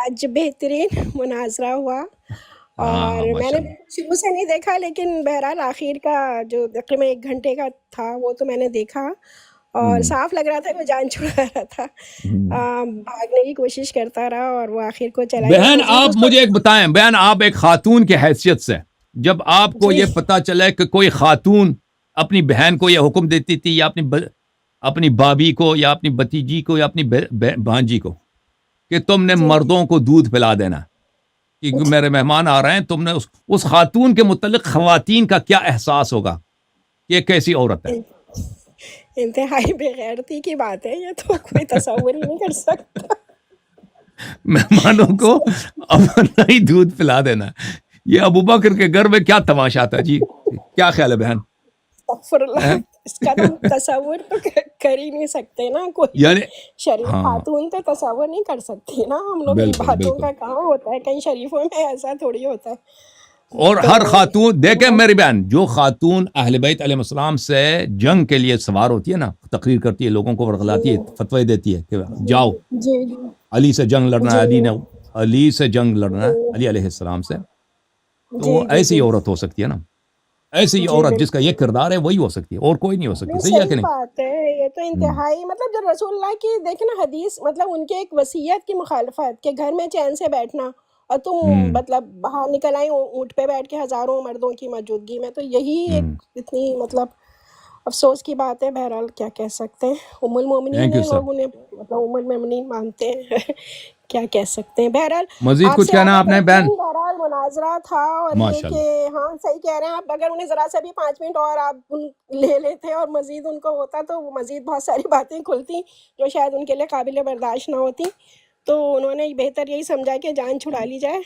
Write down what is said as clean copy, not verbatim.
آج بہترین مناظرہ ہوا، ہاں اور ہاں میں ماشاء نے اللہ. شروع سے نہیں دیکھا، لیکن بہرحال آخر کا جو تقریباً 1 گھنٹے کا تھا وہ تو میں نے دیکھا، اور ہوں، صاف لگ رہا تھا کہ وہ جان چھڑا رہا تھا، ہوں. بھاگنے کی کوشش کرتا رہا اور وہ آخر کو چلا گیا. بہن مزید آپ اس کو مجھے ایک بتائیں، بہن آپ ایک خاتون کی حیثیت سے جب آپ کو جی یہ پتا چلے کہ کوئی خاتون اپنی بہن کو یہ حکم دیتی تھی، یا اپنی بابی کو، یا اپنی بتیجی کو، یا اپنی بھانجی کو، کہ تم نے جی مردوں کو دودھ پلا دینا کہ میرے مہمان آ رہے ہیں، تم نے اس خاتون کے متعلق خواتین کا کیا احساس ہوگا کہ یہ کیسی عورت ہے؟ انتہائی بے غیرتی کی بات ہے، یہ تو کوئی تصور ہی نہیں کر سکتا. مہمانوں کو اپنا ہی دودھ پلا دینا، یہ ابو بکر کے گھر میں کیا تماشا تھا جی؟ کیا خیال ہے بہن؟ استغفر اللہ، ہیں؟ اس کا تو ہم تصور تو کر ہی نہیں سکتے نا، کوئی یعنی شریف ہاں خاتون تو تصور نہیں کر سکتی نا. ہم لوگ بالکل باتوں بالکل. کا کہاں ہوتا ہے، کئی شریفوں میں ایسا تھوڑی ہوتا ہے. اور تو ہر خاتون دیکھیں میری بہن، جو خاتون اہل بیت علیہ السلام سے جنگ کے لیے سوار ہوتی ہے نا، تقریر کرتی ہے، لوگوں کو ورغلاتی ہے، فتوی دیتی ہے کہ جی جاؤ جی علی سے جنگ لڑنا جی ہے، علی سے جنگ لڑنا ہے، علی علیہ السلام سے. تو جی وہ جی ایسی جی عورت ہو سکتی ہے نا، ایسی جی عورت جس کا بالکل. یہ کردار ہے وہی ہو سکتی ہے، اور کوئی نہیں ہو سکتی. نہیں صحیح ہے کہ صحیح نہیں؟ بات ہے، یہ تو ہوں، انتہائی مطلب جو رسول اللہ کی دیکھیں نا حدیث، مطلب ان کے ایک وصیت کی مخالفت کہ گھر میں چین سے بیٹھنا، اور تم ہوں، مطلب باہر نکل آئی اونٹ پہ بیٹھ کے ہزاروں مردوں کی موجودگی میں. تو یہی ایک ہوں. اتنی مطلب افسوس کی بات ہے. بہرحال کیا کہہ سکتے ہیں، ام المومنین تھینک یو ہیں، سر. لوگ انہیں مطلب ام المومنین مانتے ہیں. کیا کہہ سکتے ہیں. بہرحال مزید آپ کچھ سے کہنا آگے آپ نے بہن؟ بہترین بہرحال مناظرہ تھا، اور یہ ماشاء کہ اللہ. ہاں صحیح کہہ رہے ہیں آپ، اگر انہیں ذرا سا بھی 5 منٹ اور آپ لے لیتے اور مزید ان کو ہوتا تو مزید بہت ساری باتیں کھلتی جو شاید ان کے لیے قابل برداشت نہ ہوتی. تو انہوں نے بہتر یہی سمجھا کہ جان چھڑا لی جائے